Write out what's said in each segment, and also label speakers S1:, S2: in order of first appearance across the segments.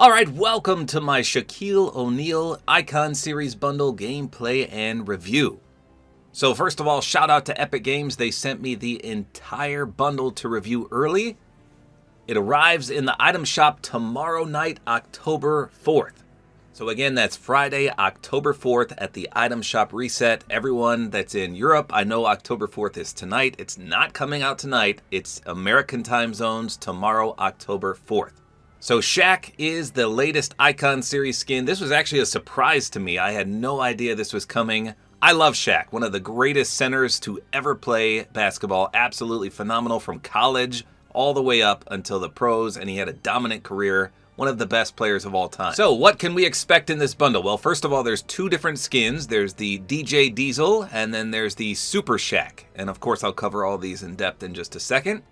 S1: Alright, welcome to my Shaquille O'Neal Icon Series Bundle gameplay and review. So first of all, shout out to Epic Games. They sent me the entire bundle to review early. It arrives in the item shop tomorrow night, October 4th. So again, that's Friday, October 4th at the item shop reset. Everyone that's in Europe, I know October 4th is tonight. It's not coming out tonight. It's American time zones tomorrow, October 4th. So Shaq is the latest Icon Series skin. This was actually a surprise to me. I had no idea this was coming. I love Shaq, one of the greatest centers to ever play basketball. Absolutely phenomenal from college all the way up until the pros, and he had a dominant career. One of the best players of all time. So what can we expect in this bundle? Well, first of all, there's two different skins. There's the DJ Diesel, and then there's the Super Shaq. And of course, I'll cover all these in depth in just a second.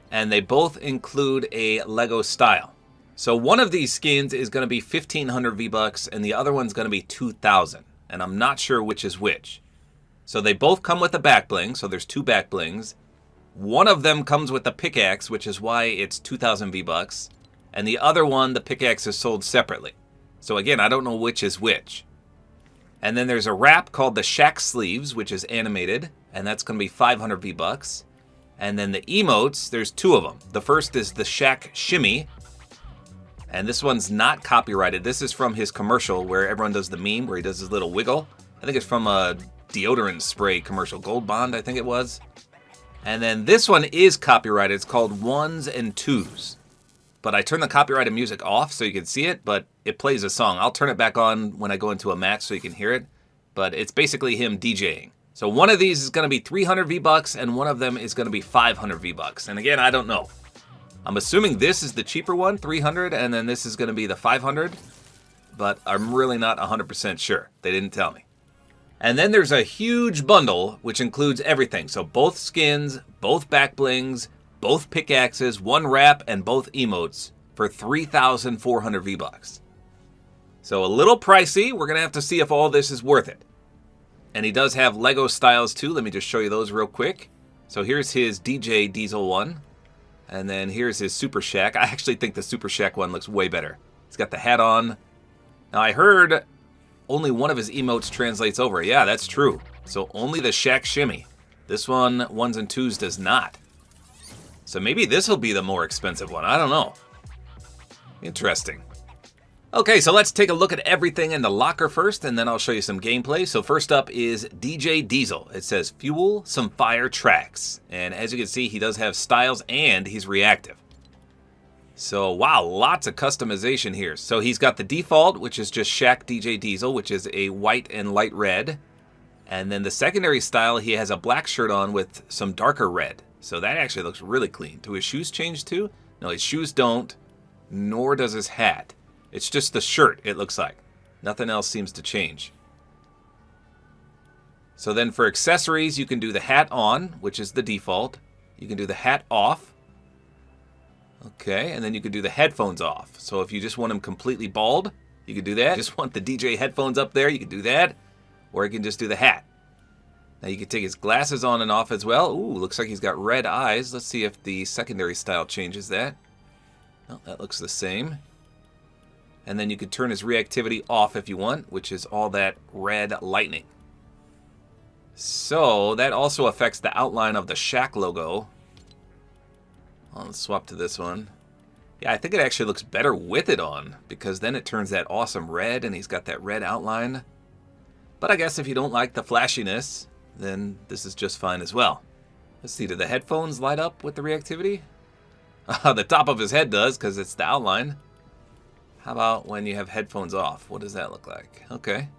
S1: And they both include a Lego style. So one of these skins is going to be 1,500 V-Bucks, and the other one's going to be 2,000. And I'm not sure which is which. So they both come with a back bling, so there's two back blings. One of them comes with a pickaxe, which is why it's 2,000 V-Bucks. And the other one, the pickaxe is sold separately. So again, I don't know which is which. And then there's a wrap called the Shaq Sleeves, which is animated, and that's going to be 500 V-Bucks. And then the emotes, there's two of them. The first is the Shaq Shimmy, and this one's not copyrighted. This is from his commercial where everyone does the meme where he does his little wiggle. I think it's from a deodorant spray commercial, Gold Bond, I think it was. And then this one is copyrighted. It's called Ones and Twos. But I turned the copyrighted music off so you can see it, but it plays a song. I'll turn it back on when I go into a match so you can hear it. But it's basically him DJing. So one of these is going to be 300 V-Bucks and one of them is going to be 500 V-Bucks. And again, I don't know. I'm assuming this is the cheaper one, 300, and then this is going to be the 500. But I'm really not 100% sure. They didn't tell me. And then there's a huge bundle which includes everything. So both skins, both back blings, both pickaxes, one wrap, and both emotes for 3,400 V-Bucks. So a little pricey. We're going to have to see if all this is worth it. And he does have Lego styles too. Let me just show you those real quick. So here's his DJ Diesel one. And then here's his Super Shaq. I actually think the Super Shaq one looks way better. He's got the hat on. Now I heard only one of his emotes translates over. Yeah, that's true. So only the Shaq Shimmy. This one, ones and twos, does not. So maybe this will be the more expensive one. I don't know. Interesting. Okay, so let's take a look at everything in the locker first, and then I'll show you some gameplay. So first up is DJ Diesel. It says, fuel some fire tracks. And as you can see, he does have styles, and he's reactive. So, wow, lots of customization here. So he's got the default, which is just Shaq DJ Diesel, which is a white and light red. And then the secondary style, he has a black shirt on with some darker red. So that actually looks really clean. Do his shoes change too? No, his shoes don't, nor does his hat. It's just the shirt, it looks like. Nothing else seems to change. So then for accessories, you can do the hat on, which is the default. You can do the hat off. Okay, and then you can do the headphones off. So if you just want him completely bald, you can do that. Just want the DJ headphones up there, you can do that. Or you can just do the hat. Now you can take his glasses on and off as well. Ooh, looks like he's got red eyes. Let's see if the secondary style changes that. Oh, that looks the same. And then you could turn his reactivity off if you want, which is all that red lightning. So that also affects the outline of the Shaq logo. Well, let's swap to this one. Yeah, I think it actually looks better with it on, because then it turns that awesome red and he's got that red outline. But I guess if you don't like the flashiness, then this is just fine as well. Let's see, do the headphones light up with the reactivity? The top of his head does, because it's the outline. How about when you have headphones off? What does that look like? Okay.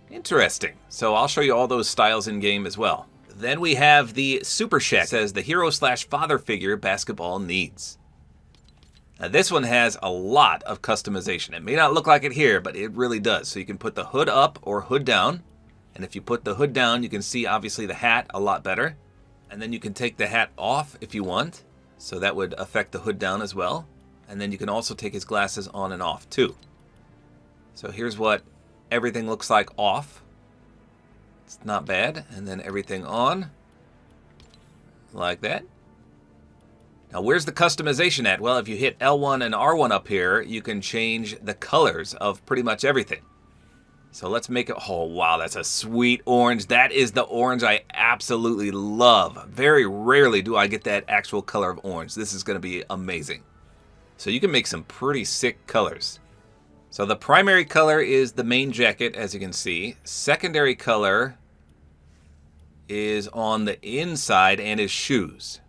S1: Interesting. So I'll show you all those styles in game as well. Then we have the Super Shaq. It says the hero/father figure basketball needs. Now this one has a lot of customization. It may not look like it here, but it really does. So you can put the hood up or hood down. And if you put the hood down, you can see obviously the hat a lot better. And then you can take the hat off if you want. So that would affect the hood down as well. And then you can also take his glasses on and off too. So here's what everything looks like off. It's not bad. And then everything on. Like that. Now, where's the customization at? Well, if you hit L1 and R1 up here, you can change the colors of pretty much everything. So let's make it, oh wow, that's a sweet orange. That is the orange I absolutely love. Very rarely do I get that actual color of orange. This is gonna be amazing. So you can make some pretty sick colors. So the primary color is the main jacket, as you can see. Secondary color is on the inside and his shoes.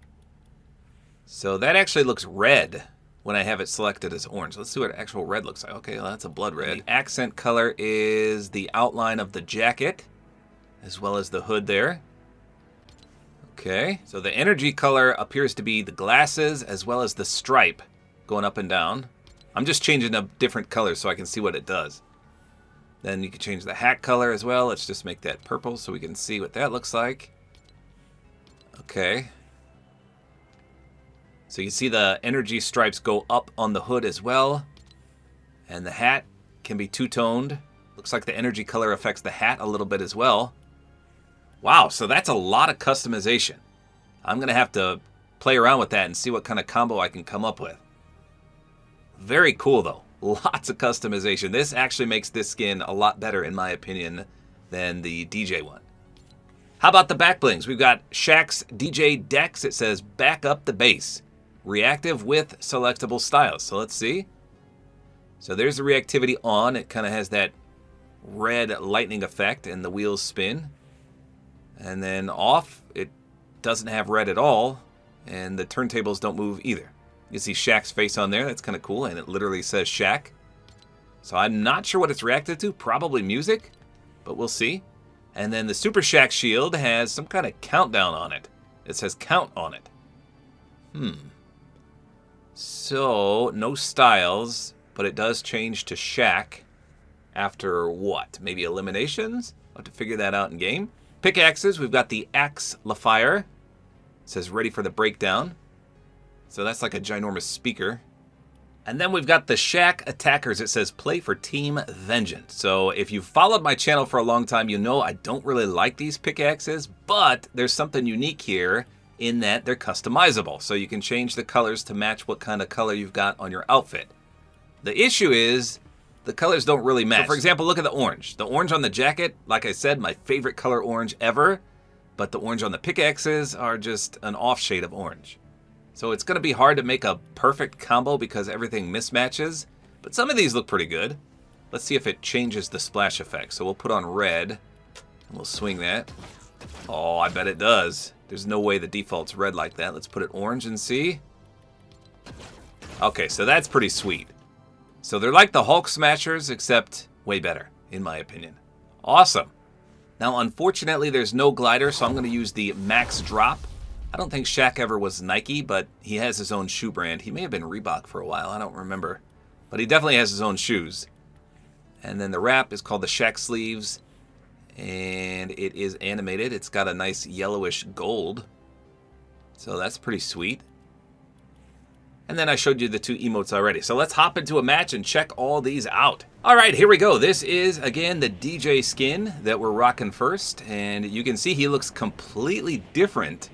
S1: So that actually looks red when I have it selected as orange. Let's see what actual red looks like. Okay, well, that's a blood red. The accent color is the outline of the jacket, as well as the hood there. Okay, so the energy color appears to be the glasses, as well as the stripe going up and down. I'm just changing up different colors so I can see what it does. Then you can change the hat color as well. Let's just make that purple so we can see what that looks like. Okay. So you see the energy stripes go up on the hood as well. And the hat can be two-toned. Looks like the energy color affects the hat a little bit as well. Wow, so that's a lot of customization. I'm going to have to play around with that and see what kind of combo I can come up with. Very cool, though. Lots of customization. This actually makes this skin a lot better, in my opinion, than the DJ one. How about the back blings? We've got Shaq's DJ Dex. It says, back up the bass. Reactive with selectable styles. So let's see. So there's the reactivity on. It kind of has that red lightning effect and the wheels spin. And then off, it doesn't have red at all. And the turntables don't move either. You see Shaq's face on there. That's kind of cool. And it literally says Shaq. So I'm not sure what it's reacted to. Probably music. But we'll see. And then the Super Shaq shield has some kind of countdown on it. It says count on it. So, no styles, but it does change to Shaq after what? Maybe eliminations? I'll have to figure that out in game. Pickaxes, we've got the Axe LaFire. It says ready for the breakdown. So that's like a ginormous speaker. And then we've got the Shaq Attackers. It says play for Team Vengeance. So if you've followed my channel for a long time, you know I don't really like these pickaxes, but there's something unique here in that they're customizable. So you can change the colors to match what kind of color you've got on your outfit. The issue is the colors don't really match. So for example, look at the orange. The orange on the jacket, like I said, my favorite color orange ever, but the orange on the pickaxes are just an off shade of orange. So it's gonna be hard to make a perfect combo because everything mismatches, but some of these look pretty good. Let's see if it changes the splash effect. So we'll put on red, and we'll swing that. Oh, I bet it does. There's no way the default's red like that. Let's put it orange and see. Okay, so that's pretty sweet. So they're like the Hulk Smashers, except way better, in my opinion. Awesome. Now, unfortunately, there's no glider, so I'm going to use the Max Drop. I don't think Shaq ever was Nike, but he has his own shoe brand. He may have been Reebok for a while. I don't remember. But he definitely has his own shoes. And then the wrap is called the Shaq Sleeves. And it is animated. It's got a nice yellowish gold. So that's pretty sweet. And then I showed you the two emotes already. So let's hop into a match and check all these out. All right, here we go. This is, again, the DJ skin that we're rocking first. And you can see he looks completely different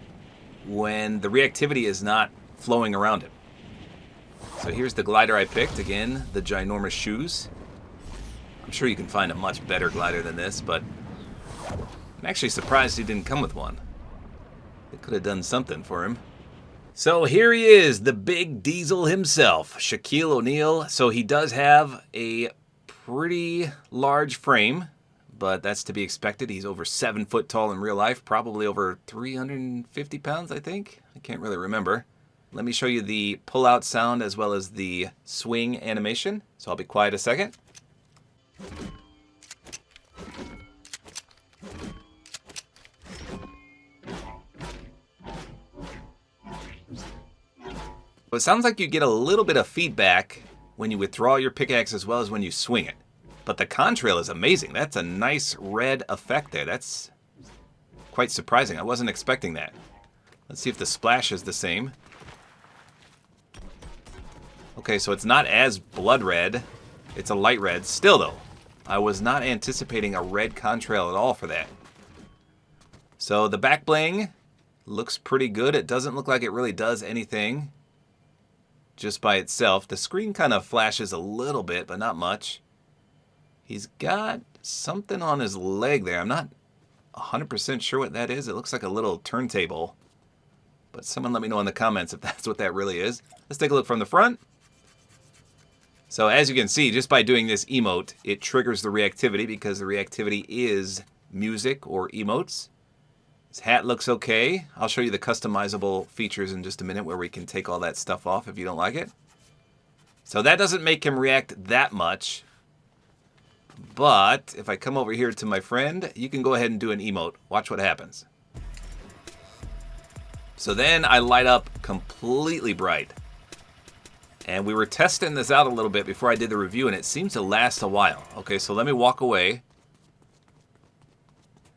S1: when the reactivity is not flowing around him. So here's the glider I picked. Again, the ginormous shoes. I'm sure you can find a much better glider than this, but I'm actually surprised he didn't come with one. It could have done something for him. So here he is, the big diesel himself, Shaquille O'Neal. So he does have a pretty large frame, but that's to be expected. He's over 7 foot tall in real life, probably over 350 pounds, I think. I can't really remember. Let me show you the pull-out sound as well as the swing animation. So I'll be quiet a second. It sounds like you get a little bit of feedback when you withdraw your pickaxe as well as when you swing it. But the contrail is amazing. That's a nice red effect there. That's quite surprising. I wasn't expecting that. Let's see if the splash is the same. Okay, so it's not as blood red. It's a light red. Still though, I was not anticipating a red contrail at all for that. So the back bling looks pretty good. It doesn't look like it really does anything just by itself. The screen kind of flashes a little bit, but not much. He's got something on his leg there. I'm not 100% sure what that is. It looks like a little turntable. But someone let me know in the comments if that's what that really is. Let's take a look from the front. So as you can see, just by doing this emote, it triggers the reactivity because the reactivity is music or emotes. His hat looks okay. I'll show you the customizable features in just a minute where we can take all that stuff off if you don't like it. So that doesn't make him react that much. But if I come over here to my friend, you can go ahead and do an emote. Watch what happens. So then I light up completely bright. And we were testing this out a little bit before I did the review, and it seems to last a while. Okay, so let me walk away.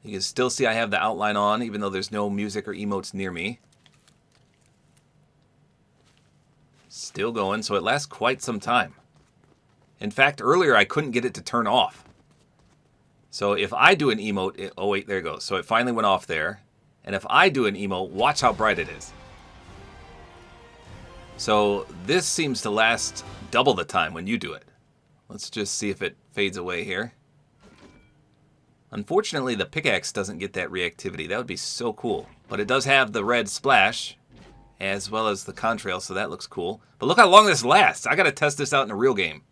S1: You can still see I have the outline on, even though there's no music or emotes near me. Still going, so it lasts quite some time. In fact, earlier I couldn't get it to turn off. So if I do an emote, oh wait, there it goes. So it finally went off there. And if I do an emote, watch how bright it is. So this seems to last double the time when you do it. Let's just see if it fades away here. Unfortunately, the pickaxe doesn't get that reactivity. That would be so cool. But it does have the red splash, as well as the contrail, so that looks cool. But look how long this lasts. I got to test this out in a real game,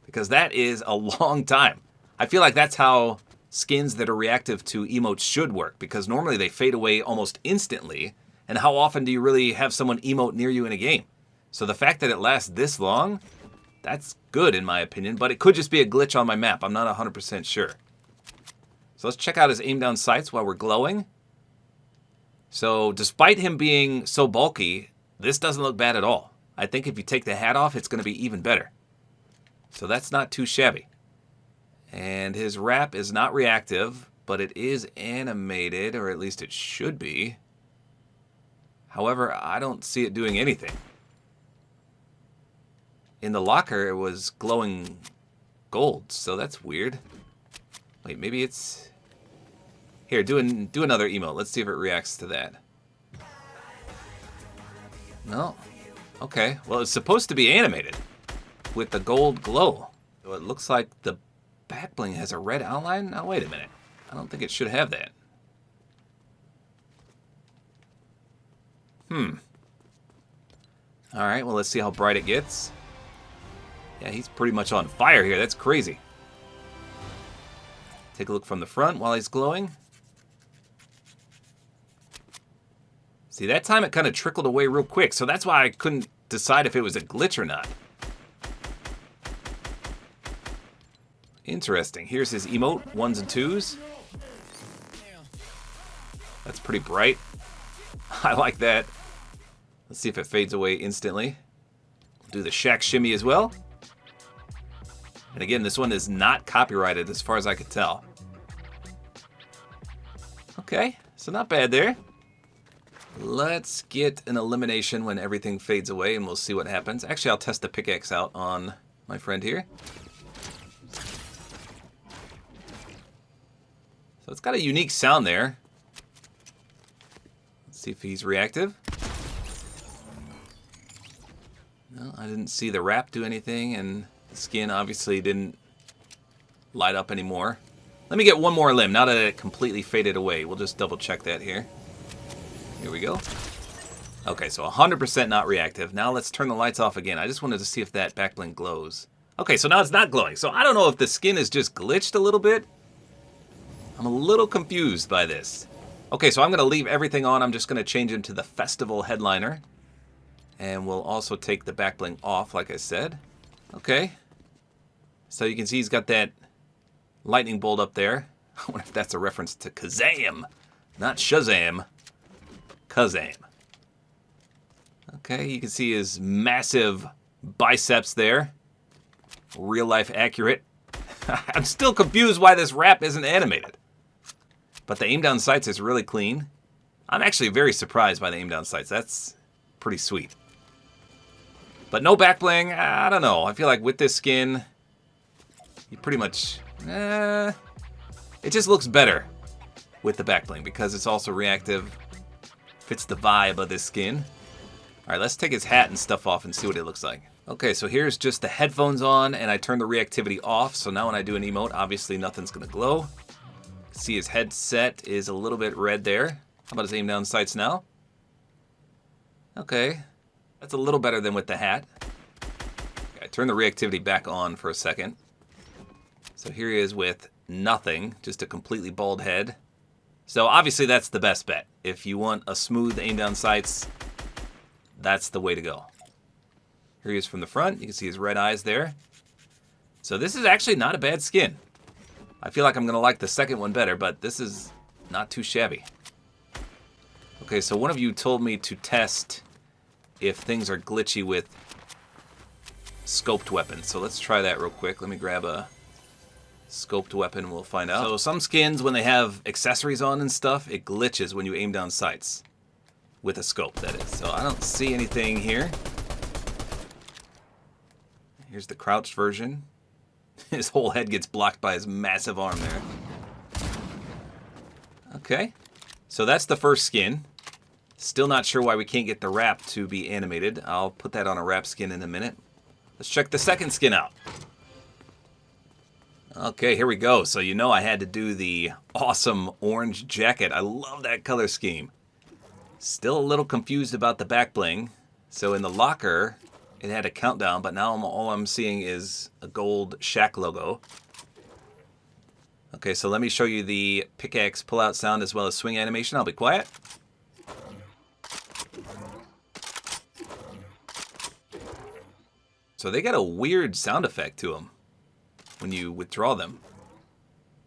S1: because that is a long time. I feel like that's how skins that are reactive to emotes should work, because normally they fade away almost instantly. And how often do you really have someone emote near you in a game? So the fact that it lasts this long, that's good in my opinion, but it could just be a glitch on my map. I'm not 100% sure. So let's check out his aim down sights while we're glowing. So despite him being so bulky, this doesn't look bad at all. I think if you take the hat off, it's going to be even better. So that's not too shabby. And his wrap is not reactive, but it is animated, or at least it should be. However, I don't see it doing anything. In the locker, it was glowing gold, so that's weird. Wait, maybe it's... Here, do another emote. Let's see if it reacts to that. No. Okay, well, it's supposed to be animated with the gold glow. So it looks like the back bling has a red outline. Now, wait a minute. I don't think it should have that. Alright, well, let's see how bright it gets. Yeah, he's pretty much on fire here. That's crazy. Take a look from the front while he's glowing. See, that time it kind of trickled away real quick, so that's why I couldn't decide if it was a glitch or not. Interesting. Here's his emote, 1s and 2s. That's pretty bright. I like that. Let's see if it fades away instantly. Do the Shaq shimmy as well. And again, this one is not copyrighted as far as I could tell. Okay, so not bad there. Let's get an elimination when everything fades away and we'll see what happens. Actually, I'll test the pickaxe out on my friend here. So it's got a unique sound there. Let's see if he's reactive. No, I didn't see the wrap do anything, and the skin obviously didn't light up anymore. Let me get one more limb now that it completely faded away. We'll just double check that here. Here we go. Okay, so 100% not reactive. Now let's turn the lights off again. I just wanted to see if that back bling glows. Okay, so now it's not glowing. So I don't know if the skin is just glitched a little bit. I'm a little confused by this. Okay, so I'm going to leave everything on. I'm just going to change into the festival headliner. And we'll also take the back bling off, like I said. Okay. So you can see he's got that lightning bolt up there. I wonder if that's a reference to Kazam. Not Shazam. Kazam. Okay, you can see his massive biceps there. Real life accurate. I'm still confused why this wrap isn't animated. But the aim down sights is really clean. I'm actually very surprised by the aim down sights. That's pretty sweet. But no back bling, I don't know. I feel like with this skin, you pretty much... it just looks better with the back bling because it's also reactive. Fits the vibe of this skin. Alright, let's take his hat and stuff off and see what it looks like. Okay, so here's just the headphones on, and I turn the reactivity off, so now when I do an emote, obviously nothing's gonna glow. See his headset is a little bit red there. How about his aim down sights now? Okay, that's a little better than with the hat. Okay, I turn the reactivity back on for a second. So here he is with nothing, just a completely bald head. So obviously that's the best bet. If you want a smooth aim down sights, that's the way to go. Here he is from the front. You can see his red eyes there. So this is actually not a bad skin. I feel like I'm going to like the second one better, but this is not too shabby. Okay, so one of you told me to test if things are glitchy with scoped weapons. So let's try that real quick. Let me grab a scoped weapon and we'll find out. So some skins, when they have accessories on and stuff, it glitches when you aim down sights. With a scope, that is. So I don't see anything here. Here's the crouched version. His whole head gets blocked by his massive arm there. Okay. So that's the first skin. Still not sure why we can't get the wrap to be animated. I'll put that on a wrap skin in a minute. Let's check the second skin out. Okay, here we go. So you know I had to do the awesome orange jacket. I love that color scheme. Still a little confused about the back bling. So in the locker, it had a countdown, but now all I'm seeing is a gold Shaq logo. Okay, so let me show you the pickaxe pull-out sound as well as swing animation. I'll be quiet. So they got a weird sound effect to them when you withdraw them.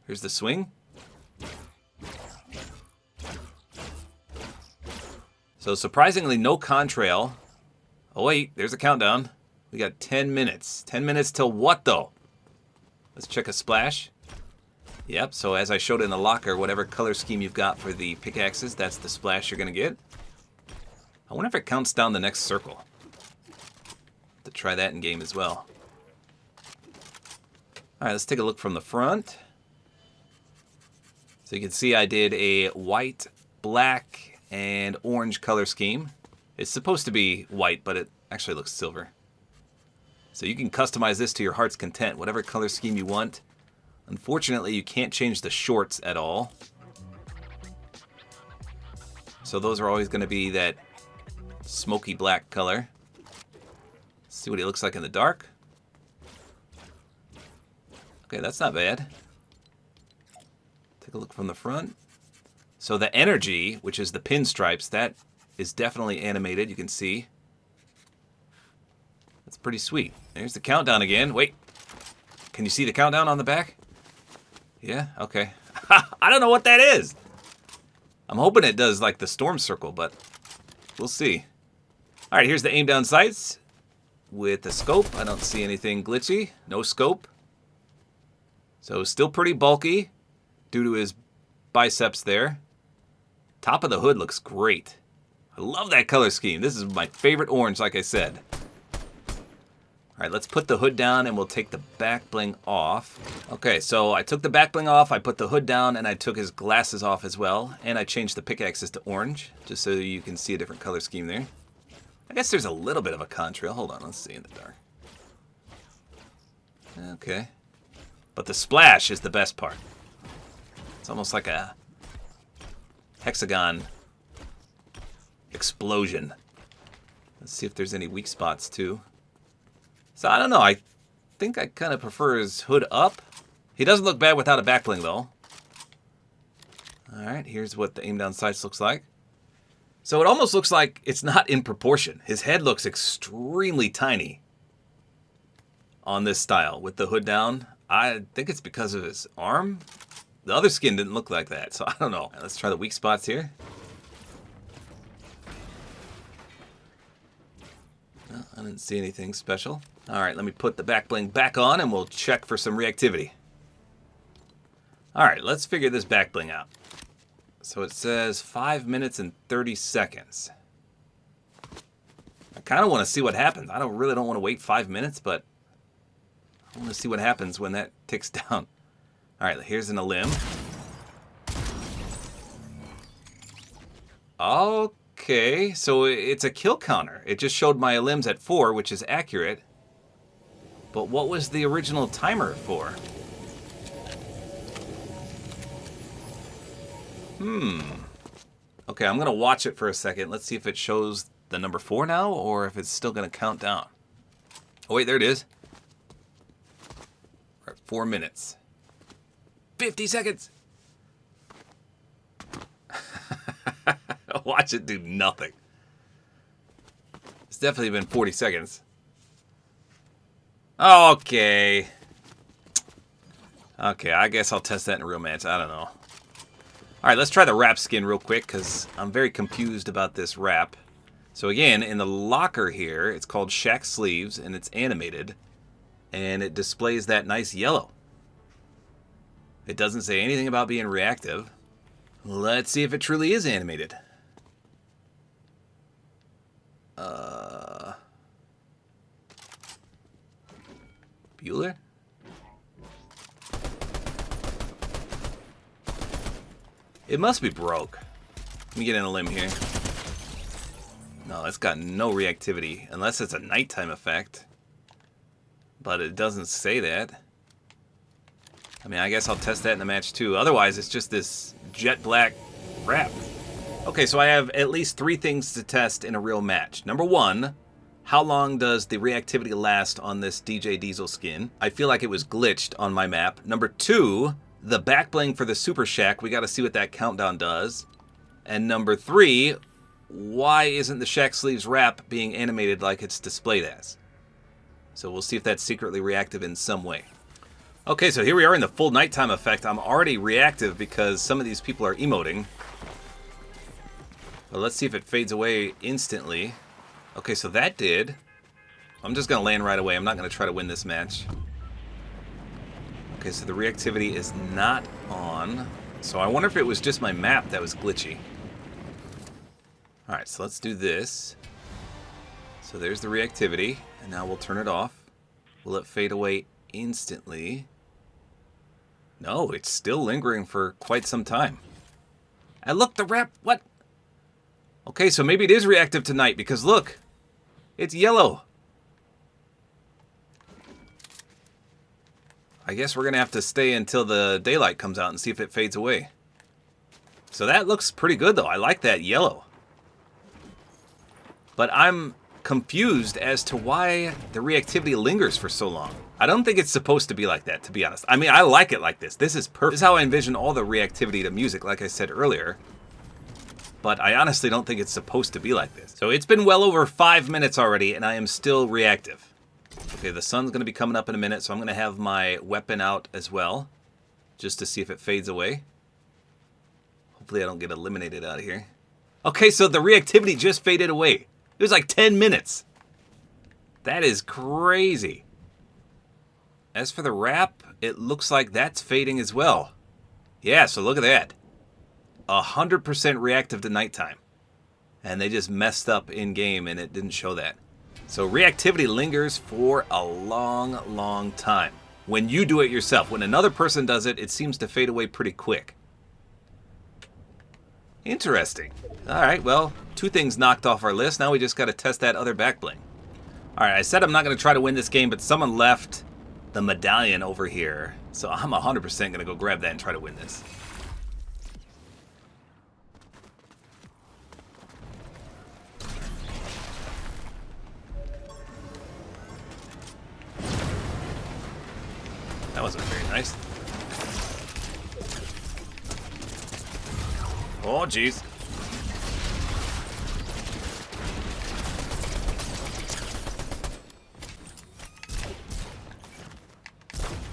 S1: Here's the swing. So surprisingly, no contrail. Oh wait, there's a countdown. We got 10 minutes. 10 minutes till what though? Let's check a splash. Yep, so as I showed in the locker, whatever color scheme you've got for the pickaxes, that's the splash you're gonna get. I wonder if it counts down the next circle. To try that in game as well. Alright, let's take a look from the front. So you can see I did a white, black, and orange color scheme. It's supposed to be white, but it actually looks silver. So you can customize this to your heart's content, whatever color scheme you want. Unfortunately, you can't change the shorts at all. So those are always going to be that smoky black color. Let's see what he looks like in the dark. Okay, that's not bad. Take a look from the front. So the energy, which is the pinstripes, that is definitely animated, you can see. That's pretty sweet. There's the countdown again. Wait, can you see the countdown on the back? Yeah, okay. I don't know what that is. I'm hoping it does like the storm circle, but we'll see. All right, here's the aim down sights with the scope. I don't see anything glitchy. No scope. So still pretty bulky due to his biceps there. Top of the hood looks great. I love that color scheme. This is my favorite orange, like I said. All right, let's put the hood down and we'll take the back bling off. Okay, so I took the back bling off, I put the hood down, and I took his glasses off as well. And I changed the pickaxes to orange, just so you can see a different color scheme there. I guess there's a little bit of a contrail. Hold on, let's see in the dark. Okay. But the splash is the best part. It's almost like a hexagon explosion. Let's see if there's any weak spots too. So I don't know, I think I kind of prefer his hood up. He doesn't look bad without a back bling though. Alright, here's what the aim down sights looks like. So it almost looks like it's not in proportion. His head looks extremely tiny on this style with the hood down. I think it's because of his arm. The other skin didn't look like that, so I don't know. Let's try the weak spots here. No, I didn't see anything special. All right, let me put the back bling back on and we'll check for some reactivity. All right, let's figure this back bling out. So it says 5 minutes and 30 seconds. I kind of want to see what happens. I really don't want to wait 5 minutes, but I want to see what happens when that ticks down. All right, here's an limb. Okay. Okay, so it's a kill counter. It just showed my limbs at 4, which is accurate. But what was the original timer for? Okay, I'm going to watch it for a second. Let's see if it shows the number 4 now, or if it's still going to count down. Oh, wait, there it is. We're at 4 minutes. 50 seconds! Watch it do nothing. It's definitely been 40 seconds. Okay. Okay, I guess I'll test that in a real match. I don't know. Alright, let's try the wrap skin real quick, because I'm very confused about this wrap. So again, in the locker here, it's called Shaq Sleeves, and it's animated. And it displays that nice yellow. It doesn't say anything about being reactive. Let's see if it truly is animated. Bueller? It must be broke. Let me get in a limb here. No, it's got no reactivity, unless it's a nighttime effect. But it doesn't say that. I mean, I guess I'll test that in the match too. Otherwise, it's just this jet black wrap. Okay, so I have at least 3 things to test in a real match. Number 1, how long does the reactivity last on this DJ Diesel skin? I feel like it was glitched on my map. Number 2, the back bling for the Super Shaq. We got to see what that countdown does. And number 3, why isn't the Shaq Sleeves wrap being animated like it's displayed as? So we'll see if that's secretly reactive in some way. Okay, so here we are in the full nighttime effect. I'm already reactive because some of these people are emoting. But let's see if it fades away instantly. Okay, so that did. I'm just going to land right away. I'm not going to try to win this match. Okay, so the reactivity is not on. So I wonder if it was just my map that was glitchy. Alright, so let's do this. So there's the reactivity. And now we'll turn it off. Will it fade away instantly? No, it's still lingering for quite some time. And look, the wrap, what? Okay, so maybe it is reactive tonight because look, it's yellow. I guess we're going to have to stay until the daylight comes out and see if it fades away. So that looks pretty good though. I like that yellow. But I'm confused as to why the reactivity lingers for so long. I don't think it's supposed to be like that, to be honest. I mean, I like it like this. This is perfect. This is how I envision all the reactivity to music, like I said earlier. But I honestly don't think it's supposed to be like this. So it's been well over 5 minutes already, and I am still reactive. Okay, the sun's going to be coming up in a minute, so I'm going to have my weapon out as well, just to see if it fades away. Hopefully I don't get eliminated out of here. Okay, so the reactivity just faded away. It was like 10 minutes. That is crazy. As for the wrap, it looks like that's fading as well. Yeah, so look at that. 100% reactive to nighttime. And they just messed up in-game and it didn't show that. So reactivity lingers for a long, long time. When you do it yourself. When another person does it, it seems to fade away pretty quick. Interesting. Alright, well, 2 things knocked off our list. Now we just got to test that other back bling. Alright, I said I'm not going to try to win this game, but someone left the medallion over here. So I'm 100% going to go grab that and try to win this. That wasn't very nice. Oh, jeez.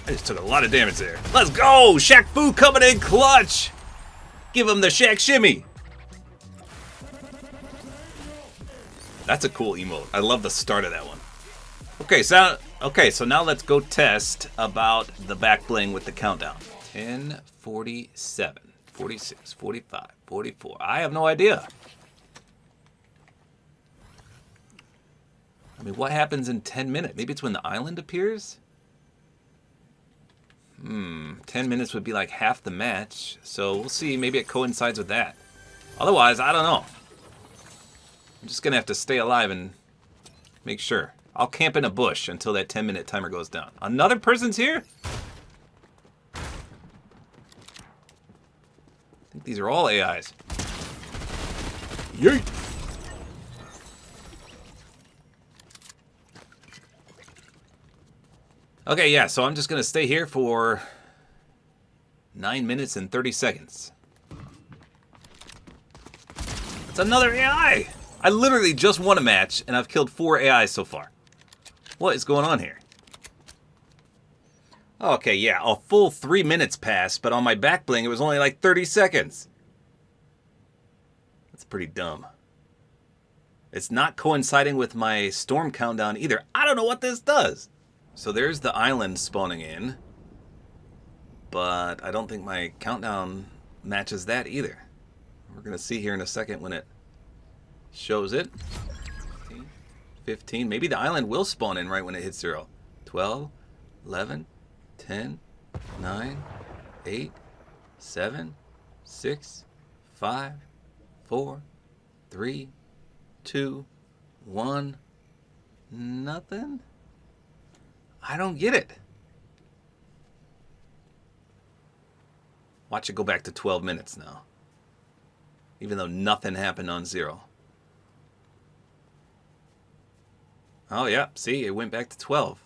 S1: I just took a lot of damage there. Let's go! Shaq Fu coming in clutch! Give him the Shaq shimmy! That's a cool emote. I love the start of that one. Okay, so now let's go test about the back bling with the countdown. 10, 47, 46, 45, 44. I have no idea. I mean, what happens in 10 minutes? Maybe it's when the island appears? 10 minutes would be like half the match. So we'll see. Maybe it coincides with that. Otherwise, I don't know. I'm just gonna have to stay alive and make sure. I'll camp in a bush until that 10-minute timer goes down. Another person's here? I think these are all AIs. Yeet! Okay, yeah, so I'm just gonna stay here for 9 minutes and 30 seconds. It's another AI! I literally just won a match, and I've killed 4 AIs so far. What is going on here? Okay, yeah, a full 3 minutes passed, but on my back bling, it was only like 30 seconds. That's pretty dumb. It's not coinciding with my storm countdown either. I don't know what this does. So there's the island spawning in, but I don't think my countdown matches that either. We're going to see here in a second when it shows it. 15. Maybe the island will spawn in right when it hits 0. 12, 11, 10, 9, 8, 7, 6, 5, 4, 3, 2, 1. Nothing? I don't get it. Watch it go back to 12 minutes now. Even though nothing happened on 0. Oh, yeah. See, it went back to 12.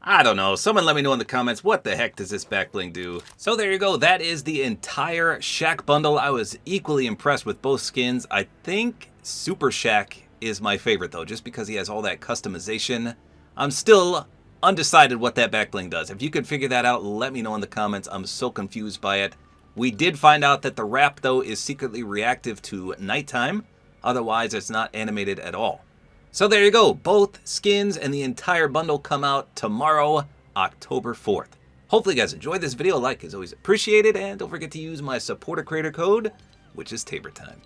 S1: I don't know. Someone let me know in the comments, what the heck does this back bling do? So there you go. That is the entire Shaq bundle. I was equally impressed with both skins. I think Super Shaq is my favorite, though, just because he has all that customization. I'm still undecided what that back bling does. If you could figure that out, let me know in the comments. I'm so confused by it. We did find out that the wrap, though, is secretly reactive to nighttime. Otherwise, it's not animated at all. So there you go. Both skins and the entire bundle come out tomorrow, October 4th. Hopefully you guys enjoyed this video. Like is always appreciated. And don't forget to use my Support-A-Creator code, which is tabortime.